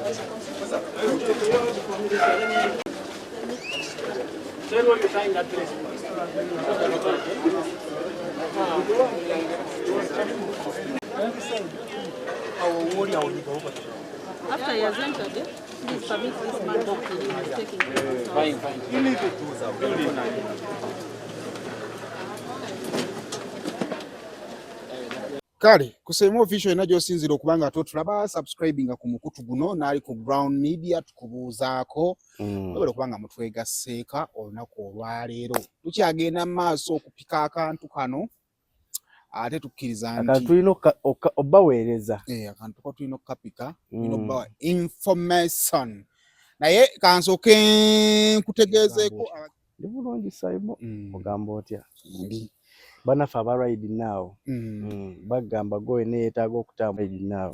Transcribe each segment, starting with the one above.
After he has entered it, please permit this man to take it. Fine. You need to do something. Kale kusema official enajo sinzira okubanga tulaba subscribing ku mukutu guno nali ku Brown Media tukubuuzaako nobera okubanga mutwegasseeka olunaku olwaleero tukyagenda maaso okupika akantu kano ate tukkiriza nti akantu tulina obbaweereza akantu ko tulina okukapika tulina obbawa information naye kansooke nkutegeezeeko ndi bulungi Simon ogamba otya banafe aba Ride Now bagamba gowe neyeetaaga okutambula Ride Now.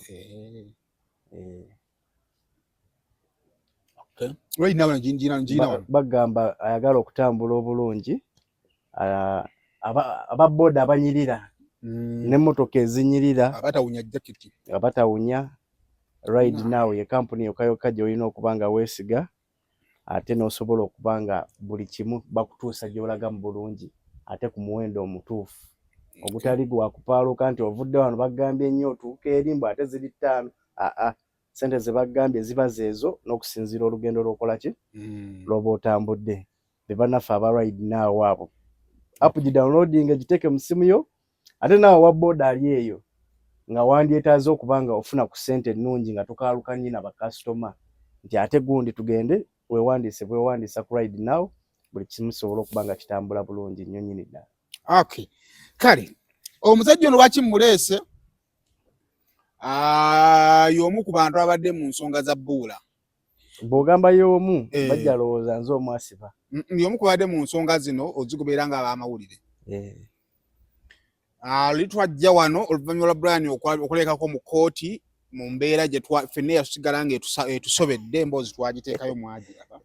Ride Now njina bagamba ayagala okutambula obulungi ababooda abanyirira n'emmotoka ezinyirira abatawunya jaketi abatawunya. Ride Now ye kampuni yokka gy'olina okuba nga weesiga ate n'osobola okuba nga buli kimu bakutuusa gy'olaga mu bulungi ate ku muwendo omutuufu ogutali gwa kupaaluka nti ovudde wano bagambye nnyo otuuka erimbo ate ziri 5. Sente ze bagambye ziba zeezo n'okusinziira olugendo lw'okola ki lw'oba otambudde. Be bannaffe aba Ride Now abo app gidownloading giteeke mu simu yo ate naawe wa booda ali eyo nga wandyetaaze okuba nga ofuna ku ssente ennungi nga tokaalukanye na bakasitoma nti ate gundi tugende weewandiisa ku Ride Now buli kimu kisobola okuba nga kitambula bulungi nnyo nnyini ddala. Okay. Kale omusajja ono bakimuleese y'omu ku bantu abadde mu nsonga za bbuula. Bw'ogamba y'omu bajja lowooza nze omu asiba. Y'omu ku badde mu nsonga zino ozigoberera ng'ab'amawulire. Litwajja wano oluvannyuma lwa Brian okulekako mu kooti mu mbeera gye ffenna yasigala ng'etusobedde emboozi twagiteekayo mwagiraba.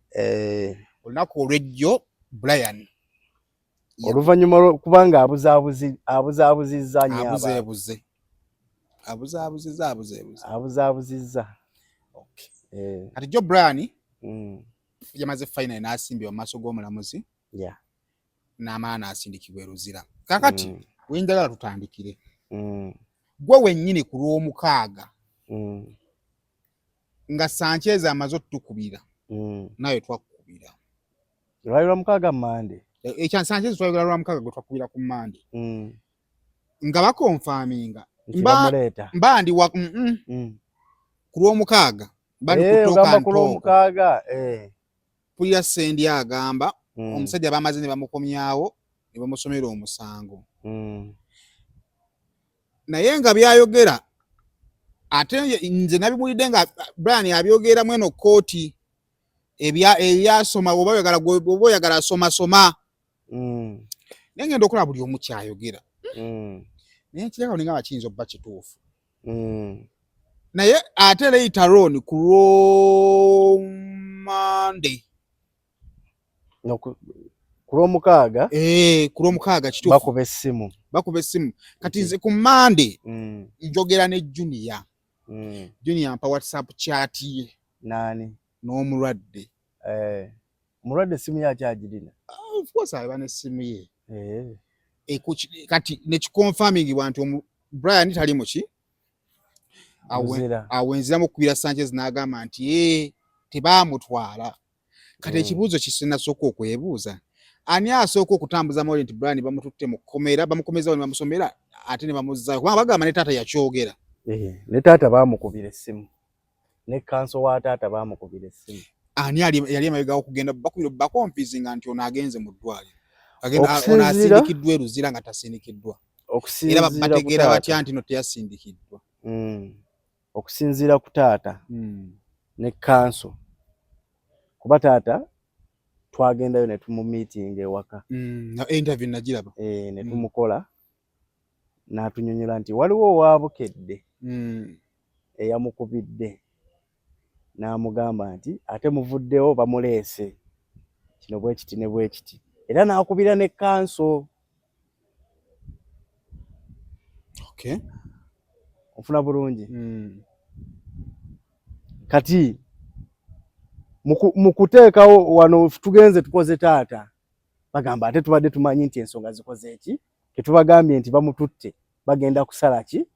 Olunaku olw'ejjo Brian oluvannyuma lw'okubanga abuzaabuzizza nnyo abuzaabuzizza. Kati jjo Brian yamaze final n'asimbibwa mu maaso g'omulamuzi n'amala n'asindikibwa e Luzira. Kaakati wenjagala tutandikire gwe wennyini ku lw'omukaaga nga Sanchez amaze otutukubira nawe twakukubira lwali lwa mukaaga Mande ekya Sanchez twayogera lwa mukaaga gwe twakubira ku Mande nga bakonfaminga mba ndi ku lw'omukaaga bali kutoka ntoko pulira Sendi agamba omusajja bamaze ne bamukomyawo ne bamusomera omusango naye nga byayogera ate nze nabimulidde nga Brian abyogera mweno kooti ebyasoma oba oyagala soma naye ngenda okola buli omu kyayogera naye nkireka ninga bakiyinza okuba kituufu naye ate later on ku Mande ku lw'omukaaga ku lw'omukaaga kituufu bakuba essimu kati nze ku Mande njogera ne Junior mpa WhatsApp chat ye n'omulwadde omulwadde essimu yakyagirina of course aba n'essimu ye kati nekikonfamingibwa nti Brian tali muki awenziramu okubira Sanchez n'agamba nti tebaamutwala. Kati ekibuuzo kisinasooka okwebuuza ani asooka okutambuza mawulire nti Brian bamututte mu kkomera bamukomezawo ne bamusomera ate ne bamuzzaayo kubanga bagamba ne taata yakyogera ne taata baamukubira essimu ne kanso wa taata baamukubira essimu. Ani yali emabega okugenda bakompizinga nti ono agenze mu ddwaliro ono asindikiddwa e Luzira nga tasindikiddwa era bategeera batya nti no teyasindikiddwa. Okusinziira ku taata ne kanso kuba taata twagendayo ne tumu meeting ewaka interview nagiraba ne tumukola n'atunyonyola nti waliwo owaabukedde eyamukubidde n'amugamba nti ate muvuddewo bamuleese kino bwe kiti ne bwe kiti era n'akubira ne kanso. Okay. Ofuna bulungi kati mukuteekawo wano tugenze tukoze taata bagamba ate tubadde tumanyi nti ensonga zikoze eki tetubagambye nti bamututte bagenda kusala ki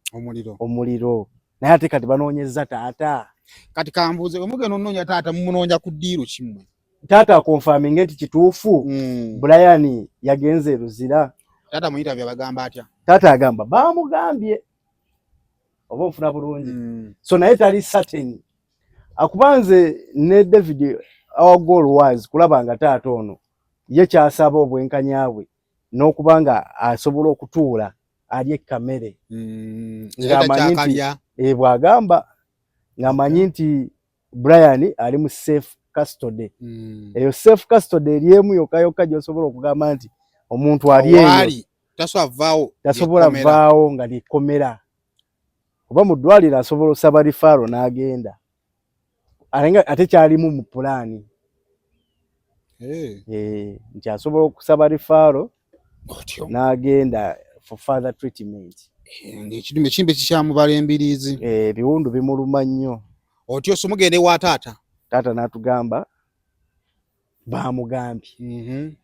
omuliro naye ate kati banoonyeza taata. Kati kambuuze omugenda onoonya taata mumunoonya ku ddiiru kimmwe taata akonfaminge nti kituufu Brian yagenze Luzira. Taata mu interview abagamba atya? Taata agamba bamugambye oba nfuna bulungi so naye tali certain akubanze ne David our goal was kulaba nga taata ono ye kyasaba obwenkanya bwe n'okubanga asobola okutuula ali ekkamere ng'amanyi nti bw'agamba ng'amanyi nti Brian ali mu safe custody. Eyo safe custody eriemu yokka gy'osobola okugamba nti omuntu ali eyo tasobola vaawo nga likomera oba mu ddwaliro asobola osaba rifaaro n'agenda ate kyalimu mu pulaani nti asobola okusaba rifaaro n'agenda for further treatment. Ekirime kimbe kikyamubala embiriizi ebiwundu bimuluma nnyo. Otyo so mugende wa taata? Taata n'atugamba bamugambye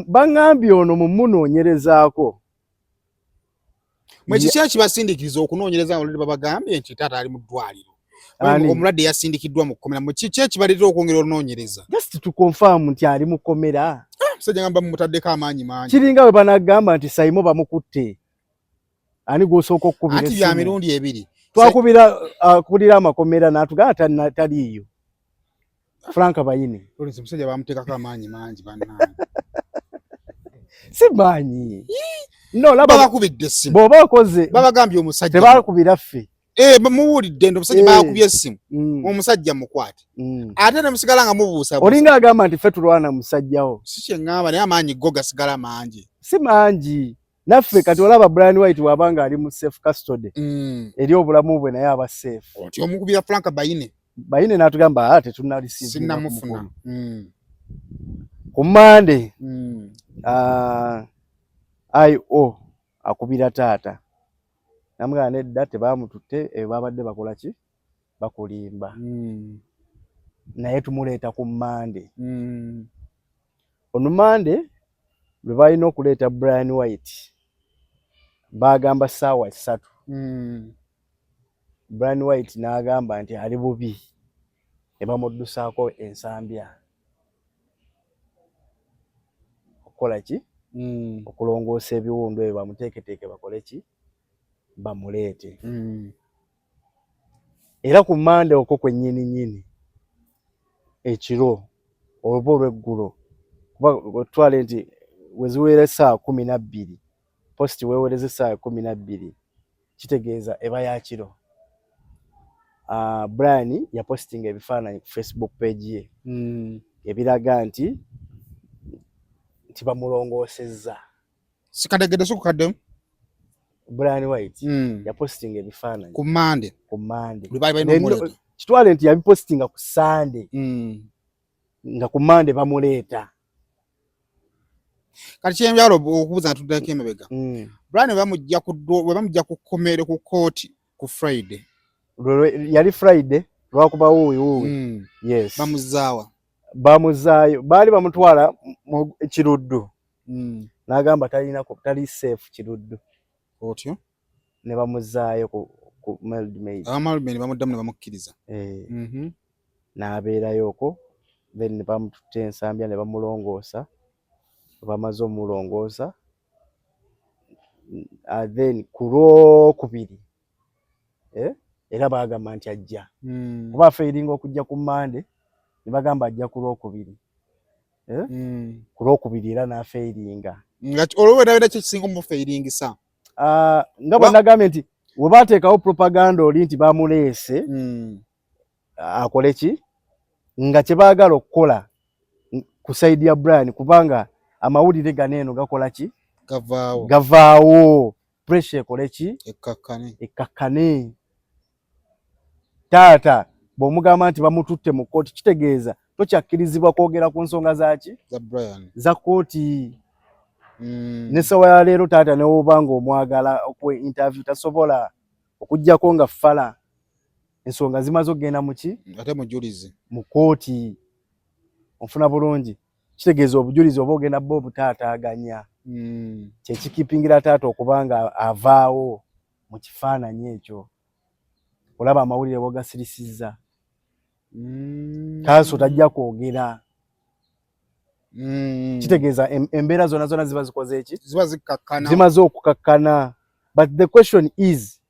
bangambye ono mumunoonyerezaako. Mwe kiki ekibasindiikiriza okunoonyereza olulimi babagambye nti taata ali mu ddwaliro omulwadde yasindikiddwa mu kkomera mu kiki ekibaleetera okwongera olunoonyereza? Just to confirm nti ali mu kkomera. Musajja ngamba mumutaddeko amaanyi mangi. Kiringa bwe banagamba nti Saimo bamukutte ani gw'osooka okukubira ati bya mirundi ebiri twakubira amakomera n'atugamba taliiyo. Frank Bayini musajja bamuteekako amaanyi mangi bannange. Si maanyi no laba bakubidde essimu bw'oba okoze babagambye omusajja tebakubira ffe muwulidde nti omusajja bakubye essimu omusajja mukwate ate ne musigala nga mubuusa olinga agamba nti ffe tulwana musajjawo. Si kye ŋŋamba naye amaanyi go gasigala mangi. Si mangi naffe kati olaba Brian White wabanga ali mu safe custody eri obulamu bwe naye aba safe. Oti omukubira Frank Bayine n'atugamba sinnamufuna ku Monday IO akubira taata namugamba nedda tebamututte babadde bakola ki bakulimba naye tumuleeta ku Monday. Ono Monday lwe balina okuleeta Brian White bagamba ssaawa 3 Brian White n'agamba nti ali bubi ne bamuddusaako ensambya okukola ki okulongoosa ebiwundu ebyo bamuteeketeeke bakole ki bamuleete. Era ku Monday okwo kwennyini ekiro oluba olw'eggulo kuba twale nti weziweera essaawa 12 posti weewereza essaawa 12 kitegeeza eba ya kiro. Brian yapostinga ebifaananyi ku Facebook page ye ebiraga nti bamulongoosezza. Sikadegede sukadde Brian White yapostinga ebifaananyi ku Monday kitwale nti yabipostinga ku Sunday nga ku Monday bamuleeta. Kati kyembyalo okubuuza ntuddeko emabega Brian bamujja ku kkomere ku kooti ku Friday yali Friday lwakuba wuuwi yes bamuzaayo baali bamutwala mu Kiruddu n'agamba tali safe Kiruddu otyo ne bamuzaayo ku Mildmaid bamuddamu ne bamukkiriza n'abeerayo okwo then ne bamututta ensambya ne bamulongoosa bamaze omulongoosa then ku Lwokubiri era bagamba nti ajja kuba afeiringa okujja ku Monday ne bagamba ajja ku Lwokubiri ku Lwokubiri era n'afeiringa olwo era kisinga omufeiringisa nga bwe nagambye nti we baateekawo propaganda oli nti bamuleese akole ki nga kye baagala okukola ku saidi ya Brian kubanga amawulire ganeeno gakola ki gavaawo pressure ekole ki ekkakkane. Taata bw'omugamba nti bamututte mu kooti kitegeeza tokyakkirizibwa kwogera ku nsonga zaki za kooti. N'essawa ya leero taata ne woba nga omwagala okwe interview tasobola okujjako nga ffala ensonga zimaze okugenda muki ate mujulizi mu kooti onfuna bulungi kitegeeza obujulizi oba ogenda bwo obutaataaganya kyekikipingira taata okubanga avaawo mu kifaananyi ekyo olaba amawulire bwogasirisizza kaaso tajja kwogera kitegeeza embeera zonna ziba zikoze eki zimaze okukakkana but the question is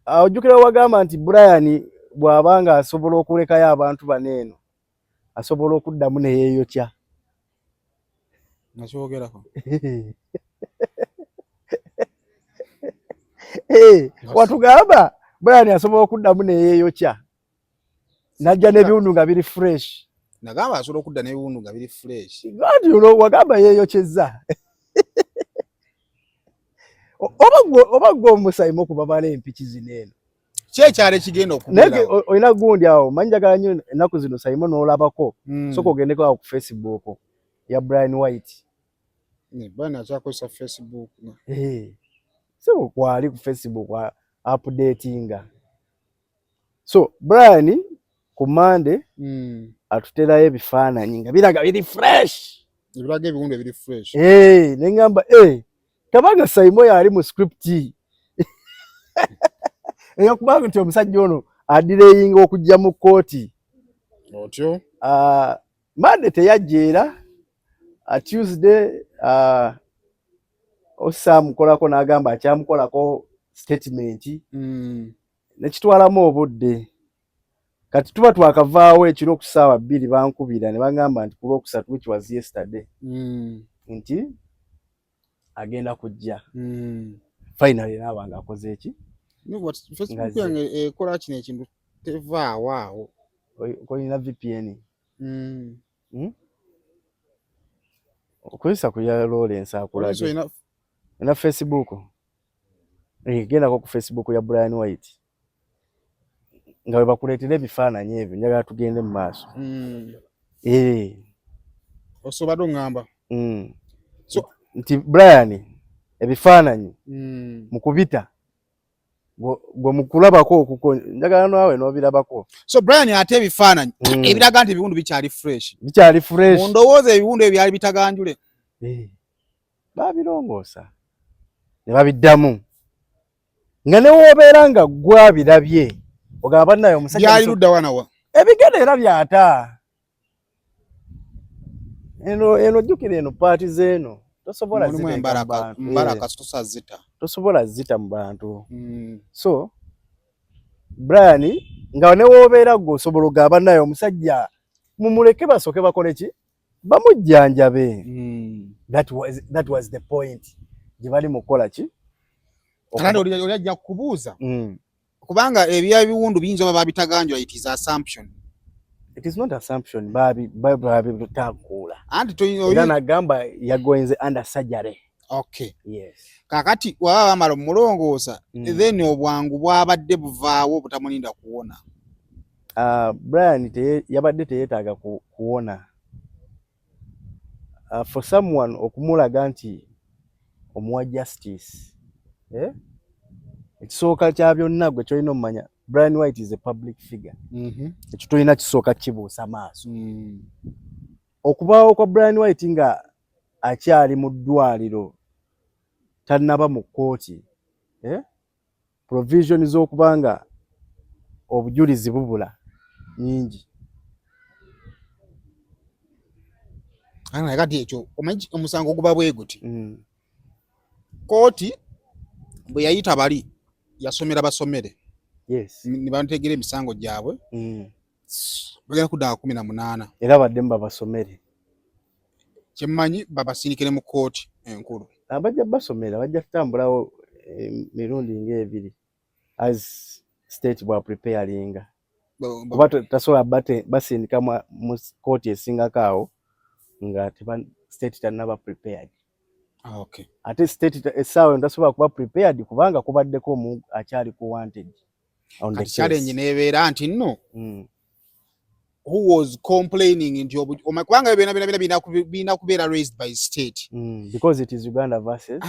ojjukira wagamba nti Brian bw'abanga asobola okulekayo abantu baneeno asobola okuddamu neyeeyokya nakyogerako watugamba Brian asobola okuddamu neyeeyokya najja n'ebiwundu nga biri fresh nagamba asobola okudda n'ebiwundu nga biri fresh gati wagamba yeeyokyezza oba gwe omusayimo okubabala empiki zineeno kyekyalo ekigenda okubeerawo olina gundi awo manyi njagala nnyo ennaku zino sayimo n'olabako soka ogendeko awo ku Facebook ya Brian White Brian akyakozesa Facebook so kwali ku Facebook updatinga so Brian ku Monday atuterayo ebifaananyi nga biraga biri fresh ebiraga ebiwundu ebiri fresh neŋŋamba tabanga sayimo yali mu script eyokubanga nti omusajja ono adireyinga okujja mu kooti otyo Monday teyajja era Tuesday osaamukolako n'agamba akyamukolako statement nekitwalamu obudde kati tuba twakavaawo ekiro ku ssaawa 2 bankubira ne bagamba nti ku Lwokusatu which was yesterday nti agenda kujja finally naaba ng'akoze eki Facebook yange ekola kino ekintu tevaawo awo kolina VPN okozesa ku ya Lawrence akulaga na Facebook gendako ku Facebook ya Brian White nga bwe bakuleetera ebifaananyi ebyo njagala tugende mu maaso osobadde oŋŋamba nti Brian ebifaananyi mu kubita gwe mu kulabako okuko njagala naawe n'obirabako so Brian ate ebifaananyi ebiraga nti ebiwundu bikyali fresh mu ndowooza ebiwundu ebyo byali bitaganjule baabirongoosa ne babiddamu nga ne woobeera nga gwabirabye ogamba naye omusajja byali ludda wanawa ebigenda era byata eno jjukira eno paati zeeno tosobola zita mu bantu so Brian nga ne woobeera gwe osobola ogamba naye omusajja mumuleke basooke bakole ki bamujjanjabe that was the point gye bali mu kukola ki kandi oli ajja kubuuza kubanga ebyabiwundu biyinza oba babitaganjula it is assumption it is not assumption babitakuula anti era nagamba yagoenze under surgery okay yes kakati waba bamala omulongoosa then obwangu bwabadde buvaawo butamulinda kuwona Brian yabadde teyeetaaga kuwona for someone okumulaga nti omuwa justice ekisooka kya byonna gwe kyolina omumanya Brian White is a public figure ekyo tolina kisooka kibuusa maaso okubaawo kwa Brian White nga akyali mu ddwaliro tannaba mu kkooti provision z'okubanga obujulizi bubula nyingi kati ekyo omanyi omusango guba bwe guti kooti bwe yayita bali yasomera basomere ne bategera emisango gyabwe bagenda kudda 18 era baddemu babasomere kyemmanyi babasindikire mu kooti enkulu abajja basomera bajja kutambulawo mirundi ng'ebiri as state bwa preparinga kuba tasobola basindika mu kooti esingako awo nga state tannaba prepared ate state essaawa tasobola kuba prepared kubanga kubaddeko omuntu akyali ku wanted kati challenge nebeera nti nno who was complaining nti kubanga bina kubeera raised by state because it is Uganda versus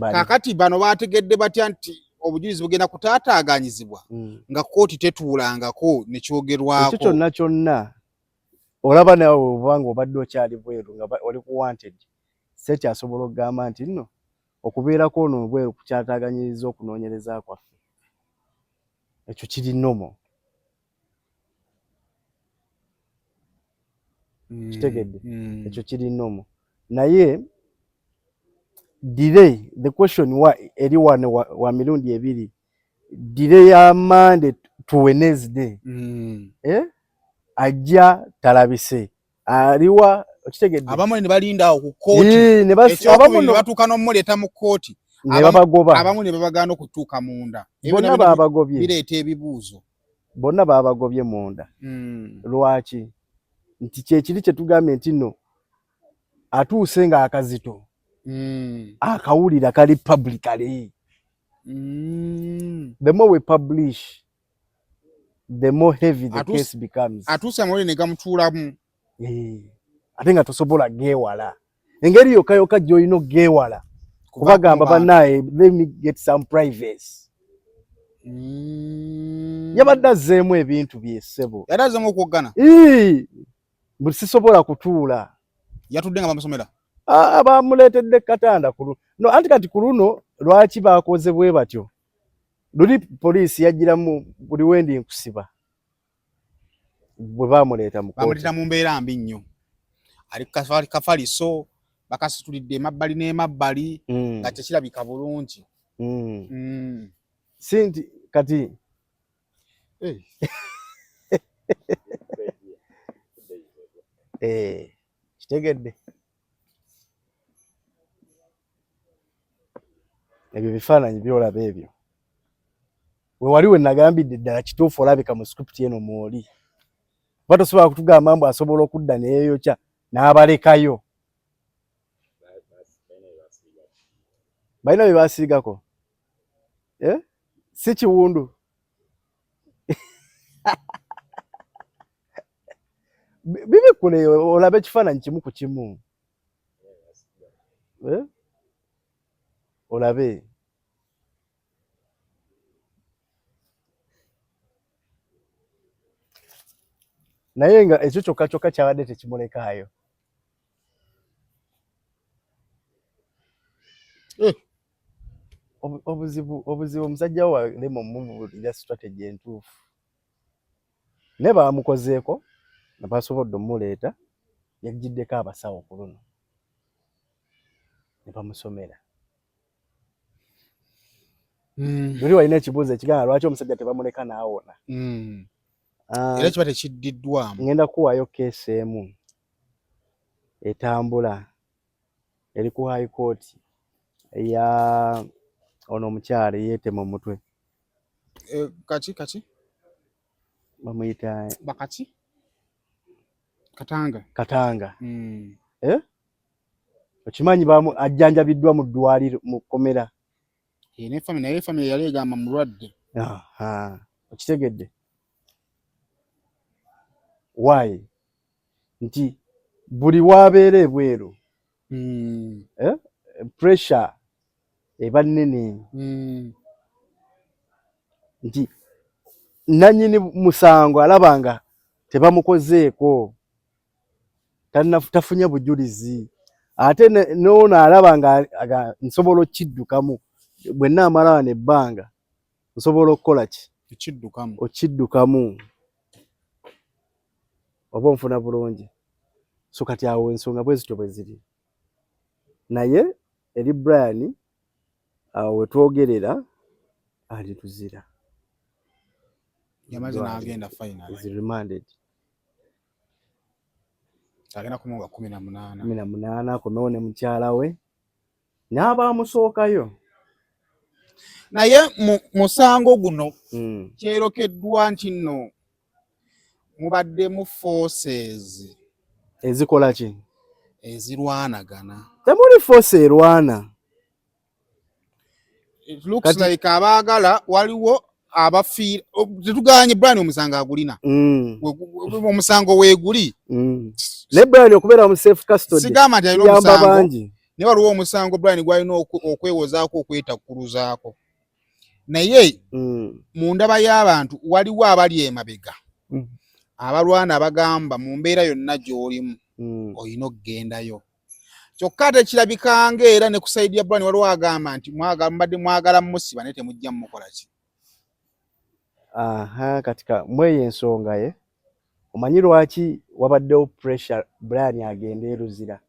kakati bano bategedde batya nti obujulizi bugenda kutaataaganyizibwa nga kkooti tetuulangako ne kyogerwako. Ekyo kyonna kyonna olaba nawe obanga obadde okyali bweru nga oli ku wanted se kyasobola okugamba nti nno okubeerako ono bweru kukyataaganyiriza okunoonyereza kwaffe. Ekyo kiri nnomo. Kitegedde? Ekyo kiri nnomo. Naye delay, the question eri wano wa mirundi ebiri, delay ya Monday to Wednesday ajja talabise aliwa. Kitegedde? Abamu ne balinda awo ku kkooti abamu ne batuuka n'omuleeta mu kkooti ne babagoba, abamu ne babagaana okutuuka munda. Bonna babagobye, bireeta ebibuuzo. Bonna babagobye munda. Lwaki? Nti kyekiri kye tugambye nti nno atuuse nga akazito akawulira kali publicly. The more we publish, the more heavy the case becomes. Atuuse amawulire ne gamutuulamu. Ate nga tosobola geewala. Engeri yokka yokka gy'olina geewala kubagamba bannaye, let me get some privacy. Yabadde azzeemu ebintu byessebo. Yali azzeemu okwoggana? Buli sisobola kutuula. Yatudde nga bamusomera? Bamuleetedde katanda ku luno. No, anti kati ku luno lwaki baakoze bwe batyo? Luli poliisi yagiramu buli wendi nkusiba. Bwe baamuleeta mu kkooti. Bamuleeta mu mbeera mbi nnyo. Ali kafaliso bakasitulidde emabbali n'emabbali nga tekirabika bulungi. Sinti kati kitegedde? Ebyo bifaananyi byolaba ebyo. We wali we nagambidde ddala kituufu olabika mu script eno mwoli. Kuba tosobola kutugamba mbu asobola okudda neyeeyokya n'abalekayo. Balina bye baasiigako. Si kiwundu. Bibikule olabe ekifaananyi kimu ku kimu. Olabe. Naye nga ekyo kyokka kyokka kyabadde tekimulekaayo. Obuzibu omusajja wa Lemon mumubuulira strategy entuufu. Ne baamukozeeko ne basobodde omuleeta, yaggiddeko abasawo ku luno ne bamusomera. Luli walina ekibuuzo ekigamba lwaki omusajja tebamuleka n'awona. Era kiba tekiddiddwamu. Ngenda kuwaayo keesi emu etambula eri ku high court eya ono omukyala yeetema omutwe. Kaki? Bamuyita bakaki? Katanga. Okimanyi ajjanjabiddwa mu ddwaliro mu kkomera. Naye famire yali egamba mulwadde. Okitegedde? Why? Nti buli waabeera ebweru pressure eba nnene. Nti nannyini musango alaba nga tebamukozeeko, tafunye bujulizi, ate n'ono alaba nga nsobola okiddukamu. Bwe nnaamala wano ebbanga nsobola okukola ki? Okiddukamu oba onfuna bulungi. So kati awo ensonga bwe zityo bwe ziri. Naye eri Brian awo wetwogerera ali tuzira. Yamaze n'agenda final. Is remanded. Agenda kumwonga 18. 18 kunoone mukyala we n'abaamusookayo. Naye musango guno kyerokeddwa nti nno mubaddemu forces ezikola ki? Ezirwanagana. Temuli force erwana. It looks like abaagala waliwo abafiira. Tetuganye Brian omusango agulina. Omusango weeguli. Ne Brian okubeera mu safe custody. Sigamba nti alina omusango. Ne waliwo omusango Brian gwalina okwewozaako okwetakkuluzaako. naye mu ndaba y'abantu waliwo abali emabega abalwana abagamba mu mbeera yonna gy'olimu olina okugendayo. Kyokka ate kirabikanga era ne ku sayidi ya Brian waliwo agamba nti mbadde mwagala musiba naye temujja mukola ki. Katika mweyo ensonga ye omanyi lwaki wabaddewo pressure Brian agenda e Luzira?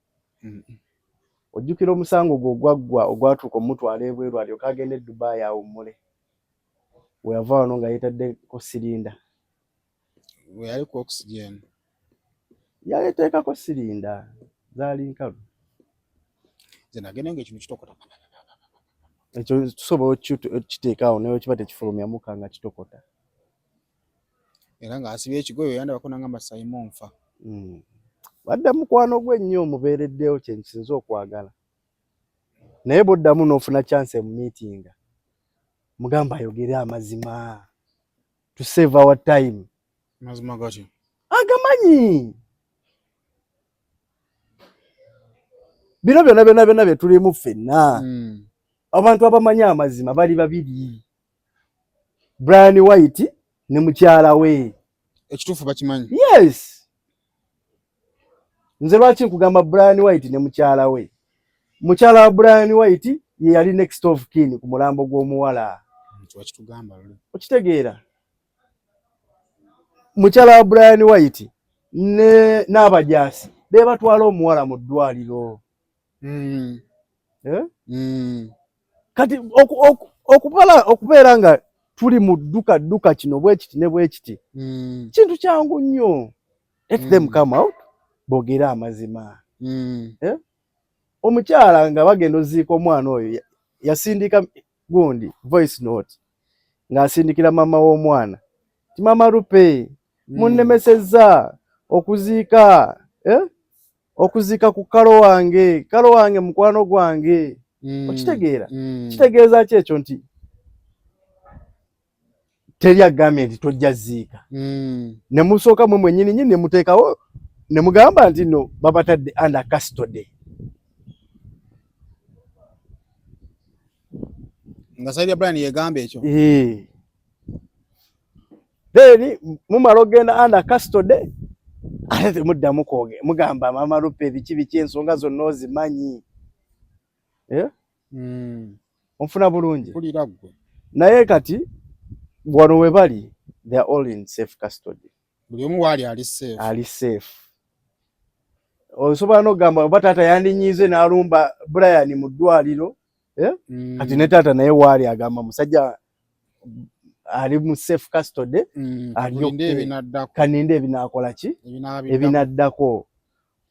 Ojjukira omusango gwo ogwaggwa ogwatuuka omutwala ebweru alyoka agenda e Dubai awummule. We yava wano nga yeetaddeko sirinda. We yali ku oxygen. Yaleteekako sirinda zaali nkalu. Nze nagenda ng'ekintu kitokota. Ekyo tusobola okiteekaawo naye kiba tekifulumyamuka nga kitokota. Era ng'asibye ekigoyo yandabako nangamba Simon nfa. Badde mukwano gwe nnyo mubeereddewo kye nkisinza okwagala. Naye bw'oddamu n'ofuna chance mu meeting mugamba ayogere amazima. To save our time. Mazima gaki? Agamanyi. Bino byonna bye tulimu ffenna. Abantu abamanyi amazima bali babiri. Brian White ne mukyala we. Ekituufu bakimanyi? Yes. Nze lwaki nkugamba Brian White ne mukyala we? Mukyala wa Brian White ye yali next of kin ku mulambo gw'omuwala. Wakitugamba luli. Okitegeera? Mukyala wa Brian White n'abajaasi be batwala omuwala mu ddwaliro. Kati okubeera nga tuli mu dduka kino bwe kiti ne bwe kiti kintu kyangu nnyo. Let them come out boogere amazima. Omukyala nga bagenda oziika omwana oyo yasindika gundi voice note ng'asindikira mama w'omwana ti mama Rupe munnemesezza okuziika ku kalo wange mukwano gwange. Okitegeera? Kitegeeza ki ekyo nti teri agambye nti tojja ziika. Ne musooka mwe mwennyini ne muteekawo ne mugamba nti no babatadde under custody. Nga sayidi ya Brian yegamba ekyo. Then mumala ogenda under custody ate temuddamu kwoge mugamba mama Rupe biki ensonga zonna ozimanyi. Onfuna bulungi. Kulira ggwe. Naye kati wano we bali they are all in safe custody. Buli omu waali ali safe. Ali safe. Osobola n'ogamba oba taata yandinyiize n'alumba Brian mu ddwaliro. Kati ne taata naye waali agamba musajja ali mu safe custody. Kaninde ebinaakola ki? Ebinaddako.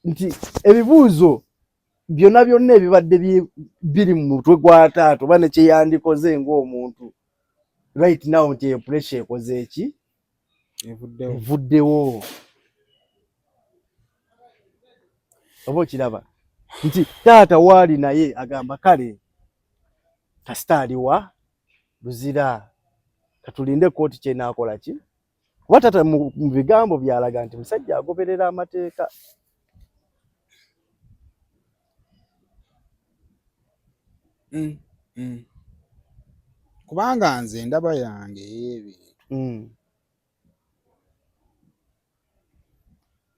Nti ebibuuzo byonna ebibadde biri mu mutwe gwa taata oba ne kye yandikoze ng'omuntu. Right now nti pressure ekoze eki? Evuddewo. Oba okiraba nti taata waali naye agamba kale kasita aliwa Luzira katulinde kooti kyenaakola ki? Kuba taata mu bigambo byalaga nti musajja agoberera amateeka. Kubanga nze ndaba yange y'ebintu.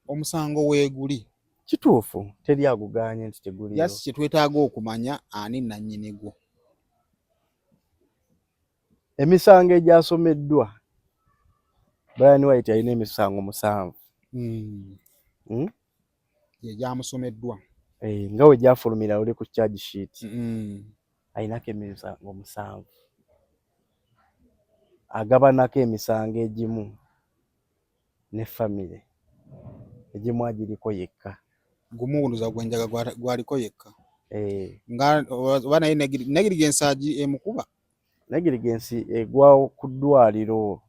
Omusango weeguli. Kituufu teri aguganye nti teguliyo. Yasi kye twetaaga okumanya ani nannyini gwo. Emisango egyasomeddwa Brian White alina emisango 7. Ye gyamusomeddwa. Nga we gyafulumira oli ku charge sheet. Alinako emisango 7. Agabanako emisango egimu ne family egimu agiriko yekka. Gumuwunuza gwenjaga gwaliko yekka. Nga oba naye negirigensi emukuba. Negirigensi egwa ku ddwaliro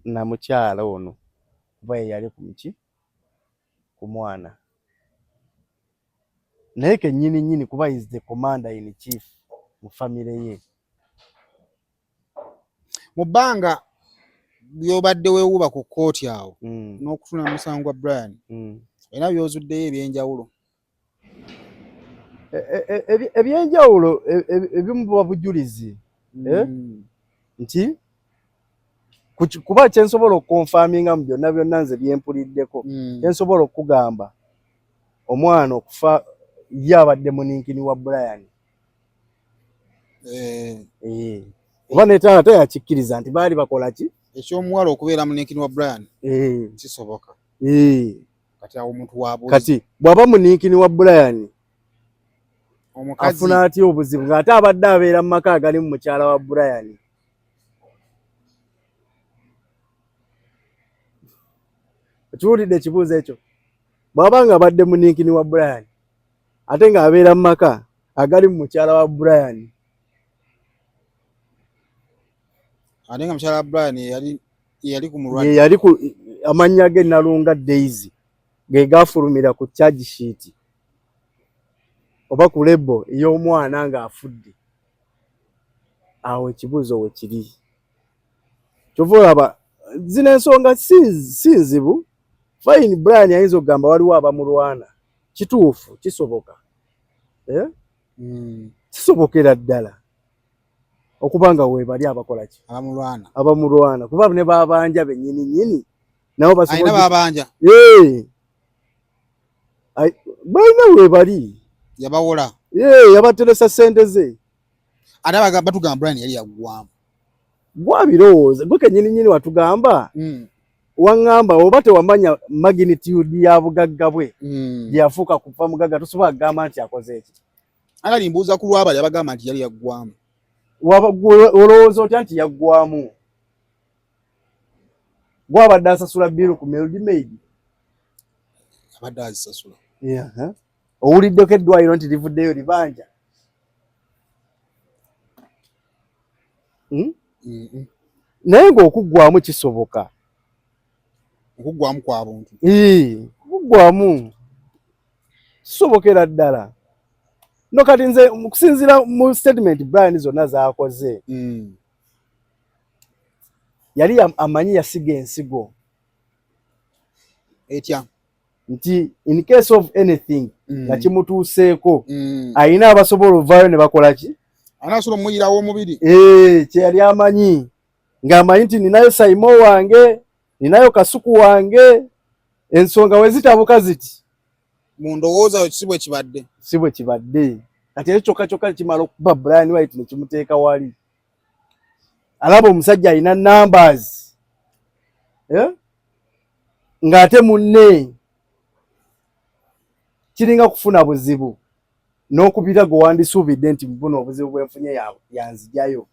na mukyala ono kuba ye yali ku mwana. Naye kennyini kuba is the commander in chief mu family ye. Mu bbanga byobadde weewuba ku kkooti awo n'okufuna musango gwa Brian era byozuddeyo ebyenjawulo. Ebyenjawulo ebimu buba bujulizi. nti kuba kyensobola okukonfaminga mu byonna byonna nze byempuliddeko kyensobola okugamba omwana okufa ye abadde muninkini wa Brian. Oba netaana ate yakikkiriza nti baali bakola ki ekyomuwala okubeera muninkini wa Brian kisoboka. Kati awo omuntu wabuuza kati bw'aba muninkini wa Brian omukazi afuna atya obuzibu ng'ate abadde abeera mu maka agali mu mukyala wa Brian. Kiwulidde ekibuuzo ekyo? Bw'aba nga abadde muninkini wa Brian ate ng'abeera mu maka agali mu mukyala wa Brian. ate nga mukyala wa Brian yali ku mulwadde yali ku amannya ge Nalunga Daisy ge gafulumira ku charge sheet oba ku lebo ey'omwana ng'afudde. Awo ekibuuzo we kiri. Kyova olaba zino ensonga si nzibu. Fine, Brian ayinza okugamba waliwo abamulwana. Kituufu, kisoboka. Kisobokera ddala okubanga weebali abakola ki abamulwana kuba ne babanja bennyini nnyini nabo basobola ayina babanja balina weebali yabawola yabateresa ssente ze ate batugamba Brian yali yaggwamu gwabirowooza gwe kennyini nnyini watugamba waŋŋamba oba tewamanya magnitude ya bugagga bwe gyeyafuuka kuva mugagga tosobola kugamba nti akoze eki. Agali mbuuza ku lwabali abagamba nti yali yaggwamu. Olowooza otya nti yaggwamu? Gwabadde asasula biiru ku Melody Maid? Abadde azisasula. Owuliddeko eddwaliro nti livuddeyo libanja? Naye ng'okuggwamu kisoboka. Okuggwamu kwa buntu. Okuggwamu kisobokera ddala. No kati nze kusinziira mu statement Brian zonna z'akoze yali amanyi yasiga ensigo etya nti in case of anything nga kimutuuseeko ayina abasobola ovaayo ne bakola ki anasobola omuyirawo omubiri kye yali amanyi ng'amanyi nti ninayo Saimo wange ninayo Kasuku wange ensonga we zitabuka ziti mu ndowooza si bwe kibadde kati ekyo kyokka kimala okuba Brian White ne kimuteeka wali alaba omusajja alina numbers ng'ate munne kiringa kufuna buzibu n'okubira gwe wandisuubidde nti buno obuzibu bwenfunye yanzijayo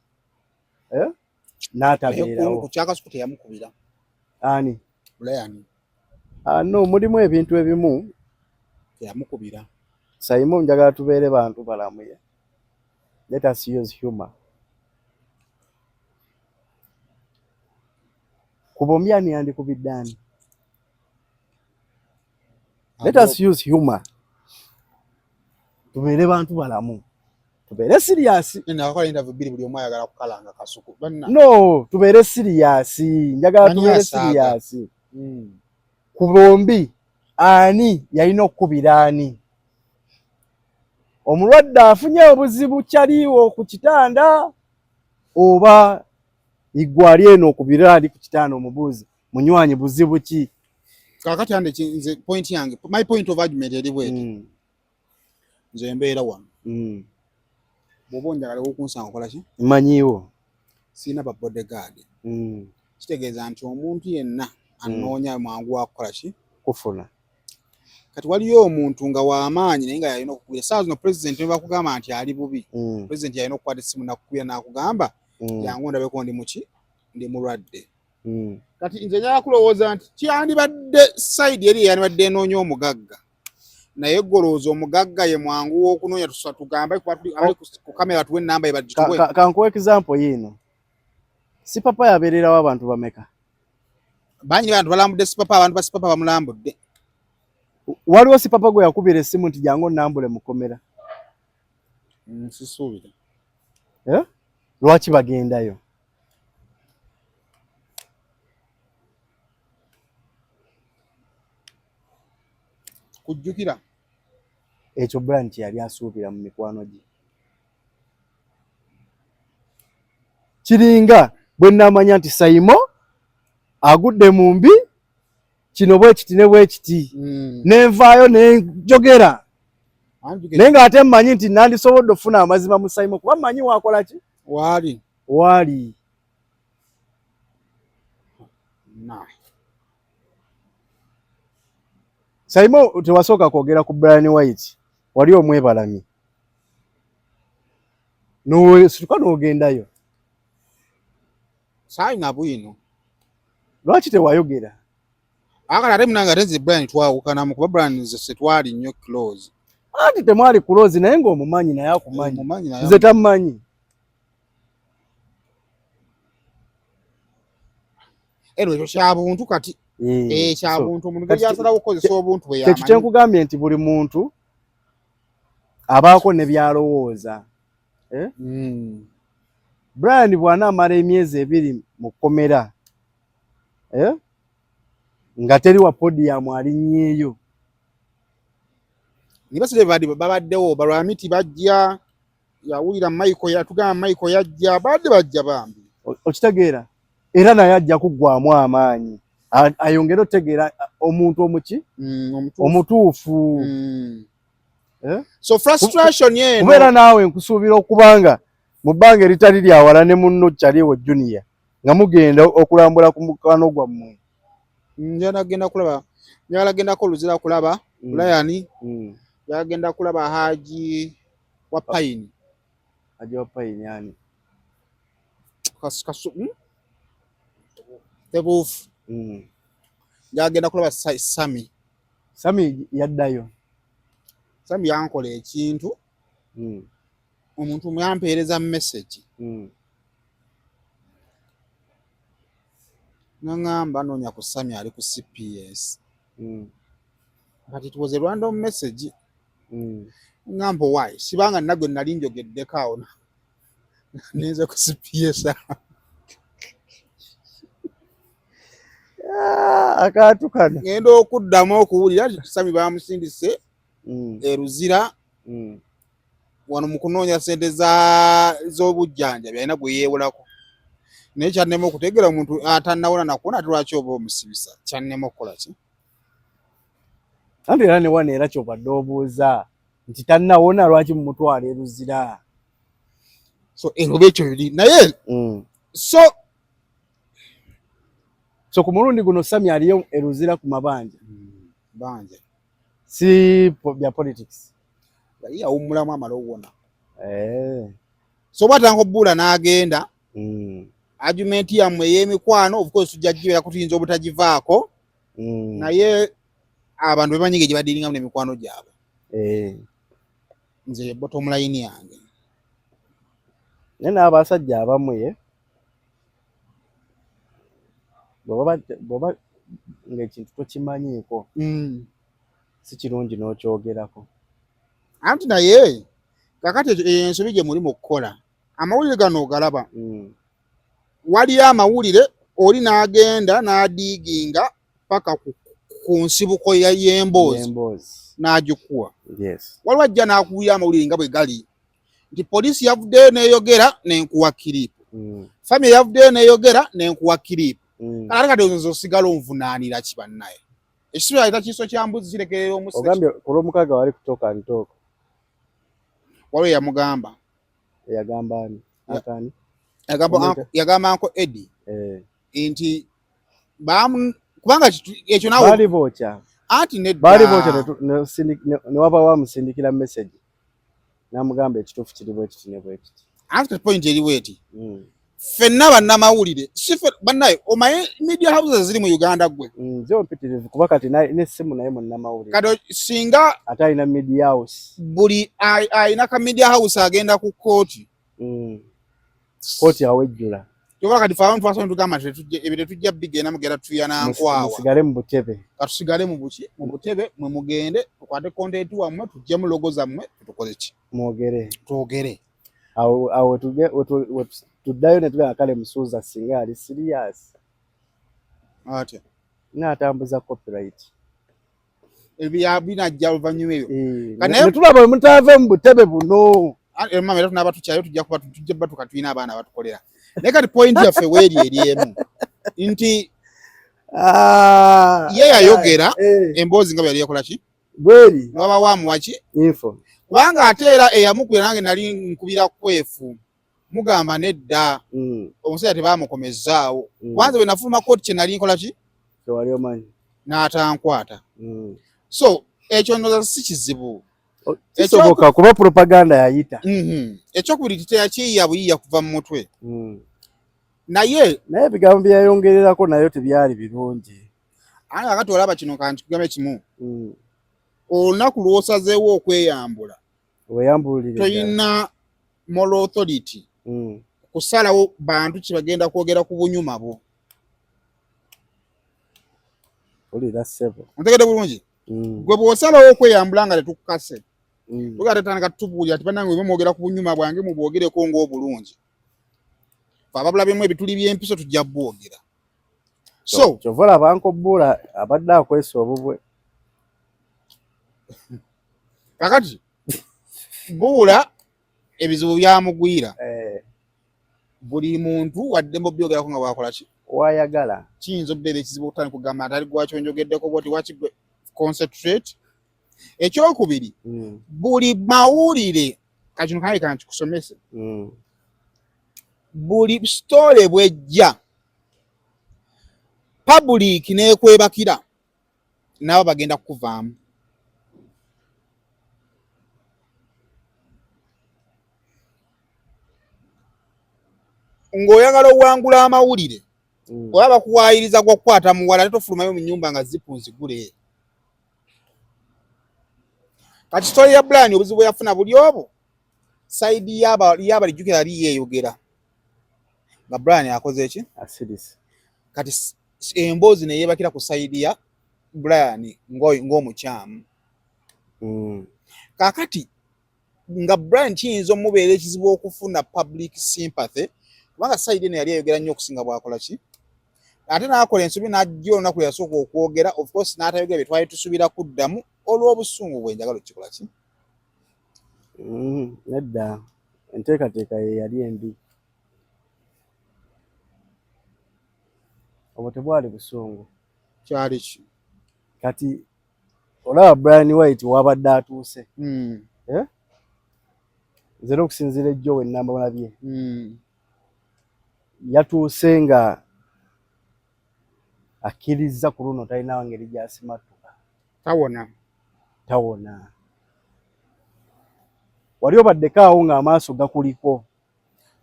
n'atabeerawo. Ku Kyakasuku teyamukubira ani Brian? No, mulimu ebintu ebimu teyamukubira. Saimo njagala tubeere bantu balamu. Let us use humor. Kubombya ani yandikubidde ani? Let us use humor. Tubeere bantu balamu. Tubeere serious. Nakola interview biri buli omu ayagala kukalanga Kasuku. No, tubeere serious. Njagala tubeere serious. Ku bombi ani yalina okukubira ani? Omulwadde afunye obuzibu kyaliwo ku kitanda oba igwali eno okubira ali ku kitanda omubuuzi munywanyi buzibu ki? Kakati ande nze point yange, my point of argument eri bweti nze mbeera wano bw'oba njagala okunsanga okola ki? Mmanyiwo sina ba bodyguard kitegeeza nti omuntu yenna anoonya mangu wakukola ki? Kufuna. Kati waliyo omuntu nga w'amaanyi naye nga yalina okukubira saa zino president ne bakugamba nti ali bubi president yalina okukwata essimu nakukubira n'akugamba yangu ndabeko ndi muki ndi mulwadde. Kati nze njagala kulowooza nti kyandibadde side eri yandibadde enoonya omugagga naye golooza omugagga ye mwangu w'okunoonya tugambe ku kamera tuwe ennamba ye bagituwe. Kankuwa example yino si papa yabeererawo abantu bameka? Bangi bantu balambudde si papa, abantu ba si papa bamulambudde. Waliwo si papa gwe yakubira essimu nti jangu nnambule mukomera? Sisuubira. Lwaki bagendayo? Kujjukira ekyo Brian kye yali asuubira mu mikwano gye. kiringa bwe namanya nti Saimo agudde mu mbi kino bwe kiti ne bwe kiti nenvaayo nenjogera naye ng'ate mmanyi nti nandisobodde okufuna amazima mu Saimo kuba mmanyi waakola ki waali Saimo tewasooka kwogera ku Brian White wali omwebalamye situka n'ogendayo saalina bwino lwaki tewayogera akala ate munanga ate nze Brian twawukanamu kuba Brian nze setwali nnyo close anti temwali kulozi naye ng'omumanyi naye akumanyi nze tammanyi ekyo kyabuntu kati kyabuntu omuntu gyasalawo okukozesa obuntu bwe yamanyi ekyo kyenkugambye nti buli muntu abaako ne byalowooza Brian bw'anaamala emyezi 2 mu kkomera nga teri wa podium alinnyeeyo nibasire babaddewo balwamiti bajja yawulira Michael yatugamba Michael yajja bajja bambi okitegeera era naye ajja kuggwamu amaanyi ayongere otegeera omuntu omuki omutuufu so frustration yeno kubeera naawe nkusuubira okubanga mu bbanga eritali lyawala ne munno Kyaliwo Junior nga mugenda okulambula ku mukwano gwammwe yalagendako oluzira kulaba Brian yagenda kulaba Haji wa Pine yani tebuufu yagenda kulaba Sami yaddayo Sami yankola ekintu omuntu muyampeereza message nangamba noonya ku Sami ali ku CPS but it was a random message ngamba why sibanga nagwe nali njogeddeko awo neze ku CPS akatukana ngenda okuddamu okuwulira Sami bamusindise eruzira wano mu kunoonya ssente z'obujjanjabi alina gwe yeewolako naye kyannema okutegeera omuntu atannawona nakuwona ate lwaki oba omusibisa kyannema okukola ki anti era ne wano era kyobadde obuuza nti tannawona lwaki mumutwala eruzira so eroba ekyo biri naye so ku mulundi guno Sami aliyo eruzira ku mabanja banja si bya politics yali awummulamu amala owona so bwatanga obbuula n'agenda argument yammwe ey'emikwano of course tujja gibeera kutuyinza obutagivaako naye abantu bebanyiga gye badiringamu n'emikwano gyabwe nze bottom line yange naye n'abasajja abamu bw'oba ng'ekintu tokimanyiiko si kirungi n'okyogerako anti naye kakati ensobi gye muli mu kukola amawulire gano ogalaba waliyo amawulire oli n'agenda n'adiiginga paka ku nsibuko y'emboozi n'agikuwa waliwo ajja n'akuwulira amawulire nga bwe gali nti poliisi yavuddeyo n'eyogera n'enkuwa kiripu famire yavuddeyo n'eyogera n'enkuwa kiripu kale kati osigala onvunaanira ki bannaye ekisibira ayita kiso kya mbuzi kirekerera omuseki ogambye ku lw'omukaaga wali kutoka ntooko waliwo yamugamba yagamba ani akani yagamba Uncle Eddie nti kubanga ekyo nawe bali bookya anti nedda bali bookya ne waba wamusindikira message n'amugamba ekituufu kiri bwe kiti ne bwe kiti anti point eriwo eti ffenna bannamawulire sife bannaye omaye media houses ziri mu Uganda gwe nze mpitirivu kuba kati n'essimu naye munnamawulire kati singa ate alina media house buli alina ka media house agenda ku kooti kooti awejjula kyova kati faamu twasoma tugamba ebyo tujja bigenda mugenda tuyana nkwawa musigale mu butebe katusigale mu butebe mwe mugende tukwate content wammwe tujje mu logo zammwe tukoze ki twogere awo tuddayo ne tugamba kale Musuuza singa ali serious atya n'atambuza copyright binajja oluvannyuma ebyo ne tulaba mutaave mu butebe buno mama era tunaba tukyayo tujja kuba tujja batuka tulina abaana batukolera naye kati point yaffe weeri eryemu nti Ah, ye yayogera emboozi nga bwe yali yakola ki bweri waba wamuwaki info kubanga ate era eyamukubira nange nali nkubira kwefu mugamba nedda omusajja tebaamukomezzaawo kwanza bwe nafuluma kooti kye nali nkola ki tewali omanyi n'atankwata so ekyo ndoza si kizibu kisoboka kuba propaganda yayita ekyokubiri titeyakiyiya buyiya kuva mu mutwe naye ebigambo byayongererako nayo tebyali birungi ate kakati olaba kino kanti kugambe kimu olunaku lw'osazeewo okweyambula toyina moral authority kusalawo bantu kibagenda kwogera ku bunyuma bwo ontegedde bulungi gwe bw'osalawo okweyambula nga tetukukase tugatandika tutubuulira ati bannange bwe mwogera ku bunyuma bwange mubwogereko ng'obulungi ababulabyemu ebituli by'empiso tujja bwogera so kyovola abankobbula abadde akwesa obubwe kakati buula ebizibu byamugwira buli muntu wadde mu byogerako nga bwakola ki wayagala kiyinza okubeera ekizibu okutandika kugamba atali gwakyo njogeddeko bwoti waki concentrate ekyokubiri buli mawulire kakino kange kankikusomese buli story bwejja public nekwebakira nabo bagenda kukuvaamu ng'oyagala owangula amawulire oba bakuwaayiriza gwokukwata muwala ate tofulumayo mu nnyumba nga zipu nzigule kati story ya Brian obuzibu bwe yafuna buli obwo saidi y'abalijjukira yali yeeyogera nga Brian akoze eki kati emboozi ne yeebakira ku saidi ya Brian ng'omukyamu kaakati nga Brian kiyinza omubeera ekizibu okufuna public sympathy kubanga saidi eno yali ayogera nnyo okusinga bwakola ki ate n'akola ensobi n'ajja olunaku lwe yasooka okwogera of course n'atayogera bye twali tusuubira kuddamu olw'obusungu bwe njagala okikola ki nedda enteekateeka ye yali embi obwo tebwali busungu kyali ki kati olaba Brian White wabadde atuuse nze n'okusinziira ejjo we nnamulabye yatuuse nga akkiriza ku luno talina ngeri gy'asimattuka tawona wali obaddeko awo ng'amaaso gakuliko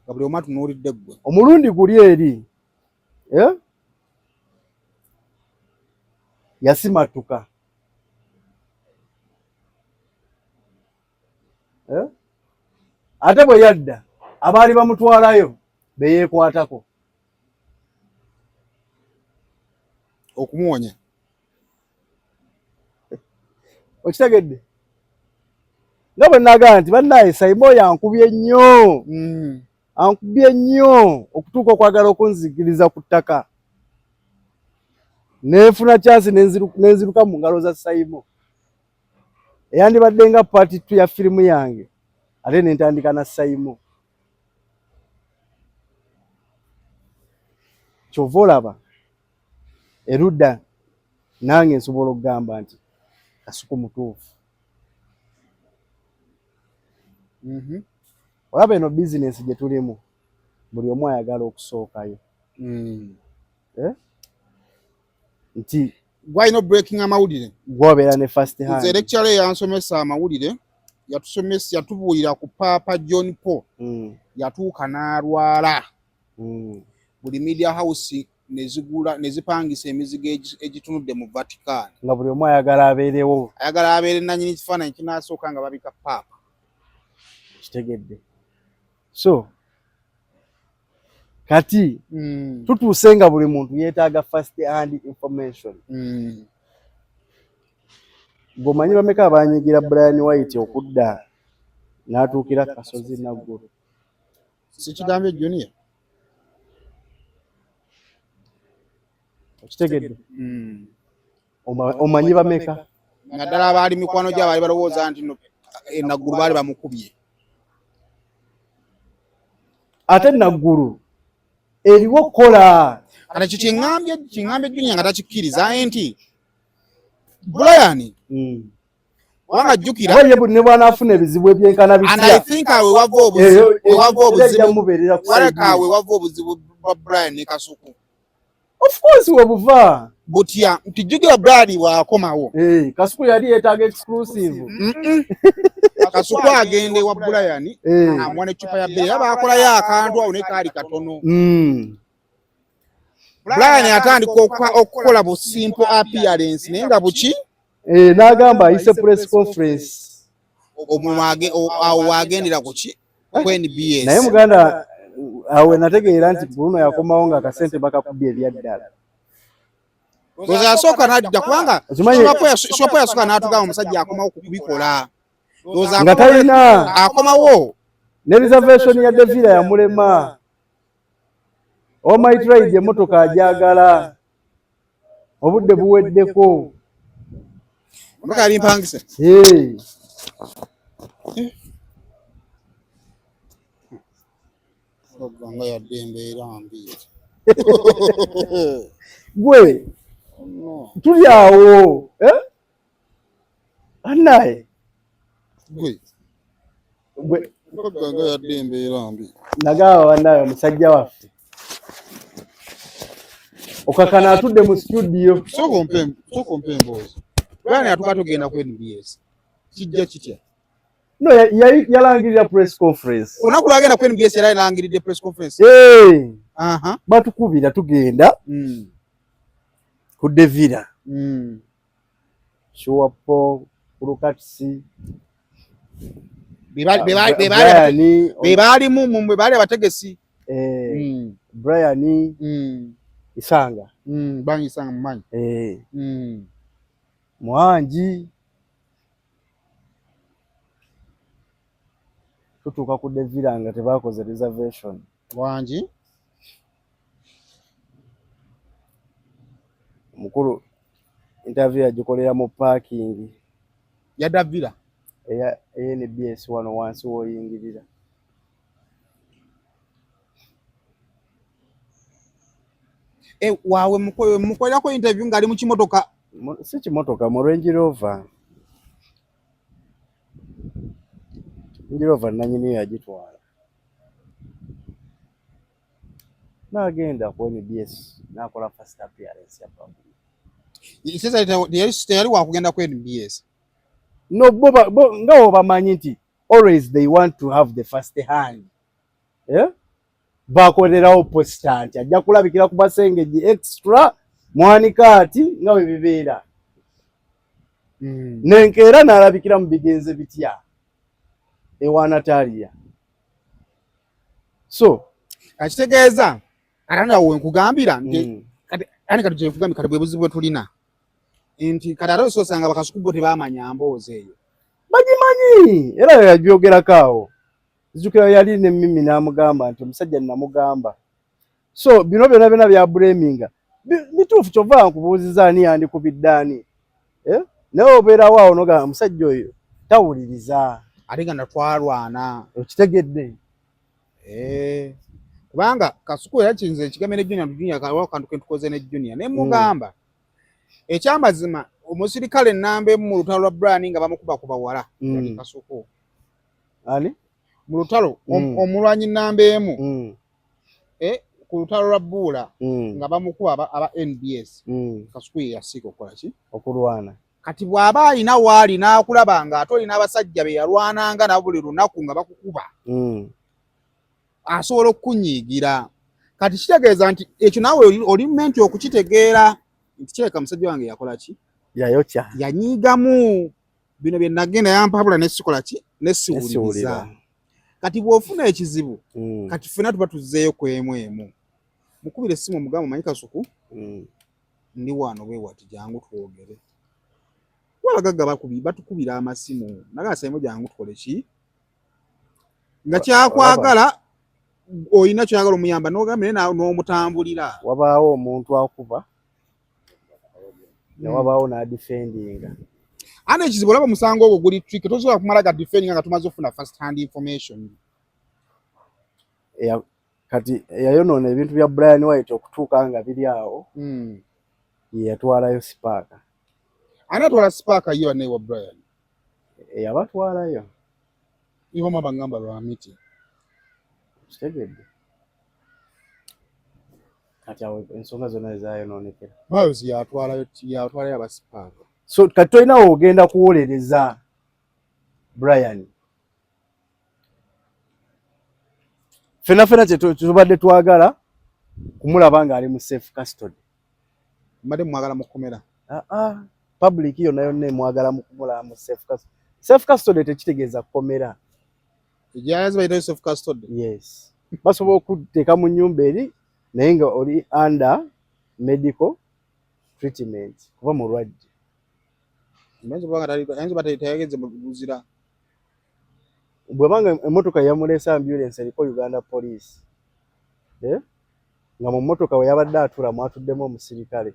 nga buli omu atunuulidde ggwe omulundi guli eri yasimattuka ate bwe yadda abaali bamutwalayo beyeekwatako okumuwonya okitegedde nga bwe nagamba nti bannaye Simon yankubye nnyo okutuuka okwagala okunzikiriza ku ttaka neefuna chance nenziruka mu ngalo za Simon eyandibadde nga part 2 ya firimu yange ate nentandika na Simon kyova olaba erudda nange nsobola okugamba nti kasuku mutuufu olaba eno bizinesi gye tulimu buli omu ayagala okusookayo nti gwalina breaking amawulire gwobeera ne first hand nze lecture yansomesa amawulire yatubuulira ku Papa John Paul yatuuka n'alwala buli media house nezipangisa emizigo egitunudde mu Vatican nga buli omu ayagala abeerewo abeere nannyini kifaananyi kinaasooka nga babika Papa kitegedde so kati tutuuse nga buli muntu yeetaaga first hand information gwomanyi bameka abanyigira Brian White okudda n'atuukira Kasozi Naggulu sikigambye Junior okitegedde omanyi bameka naddala abaali mikwano gy'abaali balowooza nti Naggulu baali bamukubye ate Naggulu eriwo kola kana kiŋŋambye Junior nga takikkiriza enti Brian wanga jjukira ye ne bw'anaafuna ebizibu ebyenkana and I think awe wava obuzibu bwa Brian ne Kasuku. Of course webuva butya nti jjukira Brian bw'akomawo Kasuku yali yeetaaga exclusive Kasuku agende wa Brian amwana eccupa ya bbeeyi aba akolayo akantu awo ne kaali katono. Brian atandika okukola bu simple appearance naye nga buki n'agamba ayise press conference awo wagendera kuki ku NBS naye muganda awe nategeera nti Bruno yakomawo nga akasente bakakubye ebyaddala oza asooka n'adda kubanga shopo yasooka n'atugamba omusajja akomawo kubikola nga talina akomawo ne reservation ya Devila yamulema Almighty Ride emmotoka ajagala obudde buweddeko mukali mpangise oganga yadde embeera mbi gwe tuli awo annaye gwe oganga yadde embeera mbi nagaba bannaye omusajja waffe okakana atudde mu studio soko mpe emboozi Brian atuka tugenda ku NBS kijja kitya no yalangirira press conference onaku lwagenda ku NBS era yalangiridde press conference batukubira tugenda ku Devila Shuwapo Kurukatsi bebaalimu bebaali abategesi Brian Isanga banyisanga mumanyi Mwangi tutuuka ku Devila nga tebakoze reservation Mwangi mukulu interview yagikolera mu parking ya Devila eya NBS wano wansi woyingirira waawe mukolera interview ngali mu kimotoka si kimotoka mu Range Rover nanyini yagitwala n'agenda ku NBS n'akola first appearance ya public teyali wakugenda ku NBS no nga obamanyi nti always they want to have the first hand bakolerawo posta nti ajja kulabikira ku basengeji extra mwanikaati nga bwe bibeera nenkeera n'alabikira mu bigenze bitya ewa Natalia so akitegeeza atanda wenkugambira nti kati kyenkugambye kati bwe buzibu bwe tulina nti kati ate ososanga Bakasuku bo tebamanya mboozi eyo bagimanyi era yabyogerako awo zijjukira yali ne Mimi n'amugamba nti omusajja namugamba so bino byonna bya blaminga bituufu kyova nkubuuziza ani yandikubidde ani naye obeerawo awo noga omusajja oyo tawuliriza ate nga natwalwana okitegedde kubanga Kasuku era kinze ekigambo ne Junior kaliwo kantu kentukoze ne Junior ne mugamba ekyamazima omusirikale ennamba emu mu lutalo lwa Brian nga bamukuba ku bawala yali Kasuku ani mu lutalo omulwanyi nnamba emu ku lutalo lwa Buula nga bamukuba aba NBS Kasuku ye yasiika okukola ki okulwana kati bw'aba alina waali n'akulaba nga ate olina abasajja be yalwananga nabo buli lunaku nga bakukuba asobola okukunyiigira kati kitegeeza nti ekyo naawe oli menti okukitegeera nti kireka musajja wange yakola ki yayokya yanyiigamu bino bye nagenda yampabula nesikola ki nesiwuliriza kati bw'ofuna ekizibu kati ffena tuba tuzzeeyo ku emu mukubira essimu omugamba omanyi Kasuku ndi wano bwe wati jangu twogere walagagga batukubira amasimu nagasayimo jangu tukole ki nga kyakwagala oyina kyagala omuyamba n'ogambire n'omutambulira wabaawo omuntu akuba wabaawo n'adifendinga ane ekizibu olaba omusango ogwo guli trick tosobola kumala ga defendinga nga tumaze okufuna first hand information kati yayonoona ebintu bya Brian White okutuuka nga biri awo yatwalayo Sipaaka. Anatwala Sipaaka yo ne wa Brian yabatwalayo ibo mabangamba lwa miti kitegedde kati awo ensonga zonna ezayonoonekera Miles yatwalayo aba Sipaaka. So kati tolinawo ogenda kuwolereza Brian. Fena tubadde twagala kumulaba ng'ali mu safe custody. Mbadde mwagala mukomera. Public yonna mwagala mukumulaba mu safe custody. Safe custody tekitegeeza kukomera. Ejayazi bayitayo safe custody? Yes. Basobola okuteeka mu nnyumba eri naye nga oli under medical treatment kuba mulwadde. Ayinza batayageze mu buzira. Bwebanga emmotoka yamuleesa ambulance eriko Uganda Police nga mu mmotoka we yabadde atula mwatuddemu omusirikale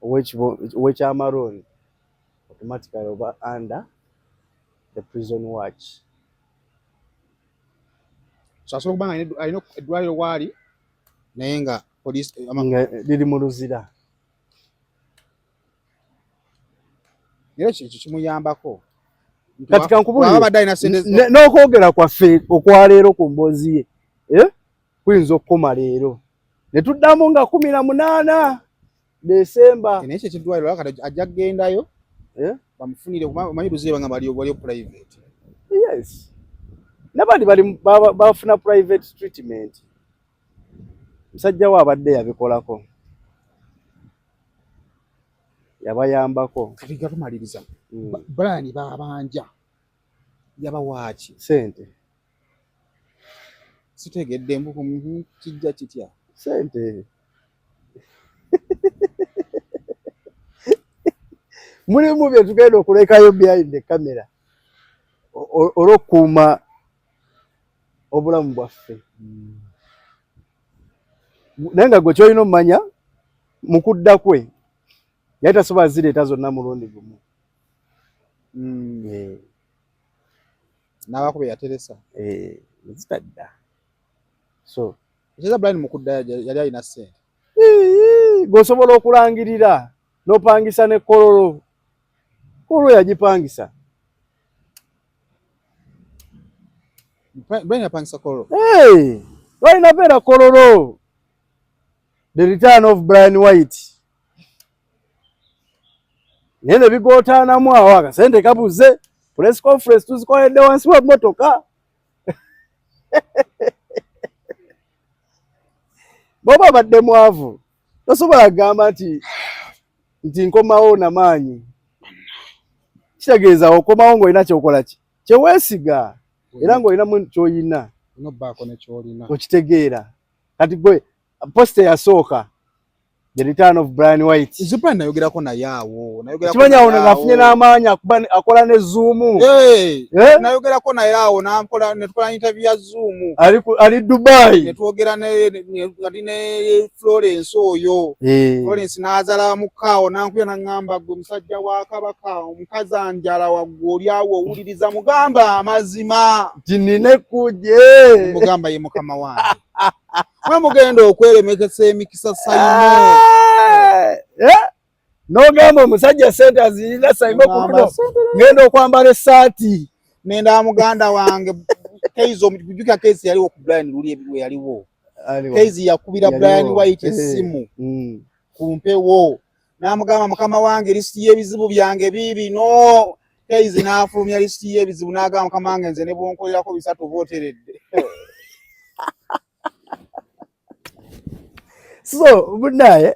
ow'ekyamarooni automatically oba under the prison watch. So asobola okubanga alina eddwaliro waali naye nga police liri mu luzira. Era ekyo kimuyambako. Kati kankubulire n'okwogera kwaffe okwaleero ku mboozi ye kuyinza okukoma leero ne tuddamu nga 18 Desemba. Naye ekyo ekiddwaliro kati ajja kugendayo bamufunire omanyi luzira nga baliyo private. Yes. Nabandi bafuna private treatment. Musajja we abadde yabikolako. Yabayambako. Kati gatumaliriza. Brian babanja. Yabawaaki. Sente. Sitegedde mbuku kijja kitya. Sente. Mulimu bye tugenda okulekayo behind the camera. Olw'okukuuma obulamu bwaffe. Naye nga gwe kyolina omumanya mu kudda kwe yali tasobola zireeta zonna mulundi gumu. N'abakuba yateresa. Zitadda. So ekiza Brian mu kudda yali alina ssente. Gw'osobola okulangirira n'opangisa ne kololo. Kololo yagipangisa. Brian yapangisa kololo. Walina beera kololo. The return of Brian White. Nene bigootaanamu awo akasente kabuze. Press conference tuzikoledde wansi wa mmotoka. Bw'oba abadde mwavu tosobola kugamba nti nkomawo n'amaanyi. Kitegeeza okomawo ng'olina kyokola ki? Kyeweesiga era ng'olinamu ky'olina. Nobbaako ne ky'olina. Okitegeera. Kati gwe posta yasooka. The return of Brian White. Brian nayogerako naye awo. Kimanya awo ng'afunye n'amaanyi akola ne Zoom. Nayogerako naye awo netukola interview ya Zoom. Ali Dubai. Netwogera ne Florence oyo. Florence n'azala mukaawo n'ankuya n'angamba gwe musajja wa Kabaka omukazi anjala waggwe oli awo owuliriza mugamba amazima. Tinine kuje. Mugamba ye mukama wange. Mwe mugenda okweremekesa emikisa sayimo. N'ogamba omusajja sente azirina sayimo kuno ngenda okwambala essaati. Nenda muganda wange Keizo mujjuka Keizo yaliwo ku Brian luli ebiwe yaliwo. Keizo yakubira Brian White esimu. Kumpewo. N'amugamba mukama wange listi y'ebizibu byange biibino. Keizo n'afulumya listi y'ebizibu n'agamba mukama wange nze ne bonkolerako bisatu booteredde. So bunaye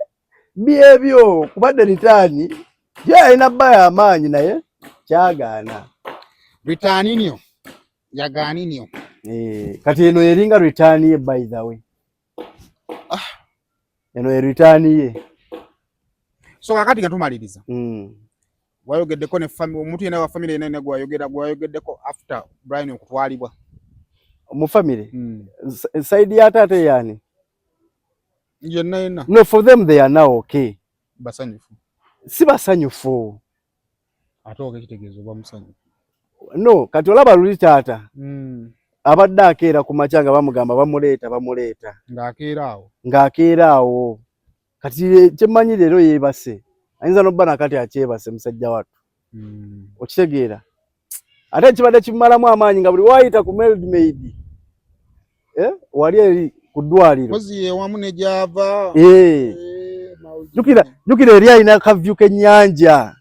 byebyo kubadde ritani yalina baya amaanyi naye kyagaana. Ritani nyo yagaani nyo. Kati eno eringa ritani ye by the way. Eno ye ritani ye. So kakati gatumaliriza. Wayogeddeko ne family omuntu yena wa family yena gwayogeddeko after Brian okutwalibwa. Mu family? Side ya tate yani. No, for them they are now okay. Basanyufu. Si basanyufu. Ate okitegeeza oba musanyufu. No, kati olaba luli taata. abadde akeera ku makya nga bamugamba bamuleeta ng'akeera awo kati kyemmanyi leero yeebase ayinza n'obba nakati akyebase musajja wattu okitegeera ate kibadde kimumalamu amaanyi nga buli waayita ku Meldmaid wali eri ku ddwaliro wamu ne gy'ava jjukira eri alina akavyu k'ennyanja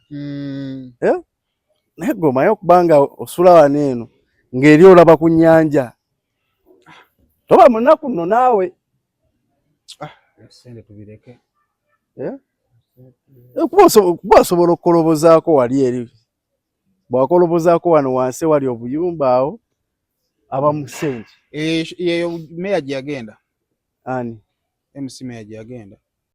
naye gwe omanyi okubanga osula wano eno ng'eri olaba ku nnyanja toba munaku nno naawe kuba osobola okukolobozaako wali eri bw'akolobozaako wano wansi wali obuyumba awo aba mu ssente yeyo meya gye yagenda ani MC meya gye yagenda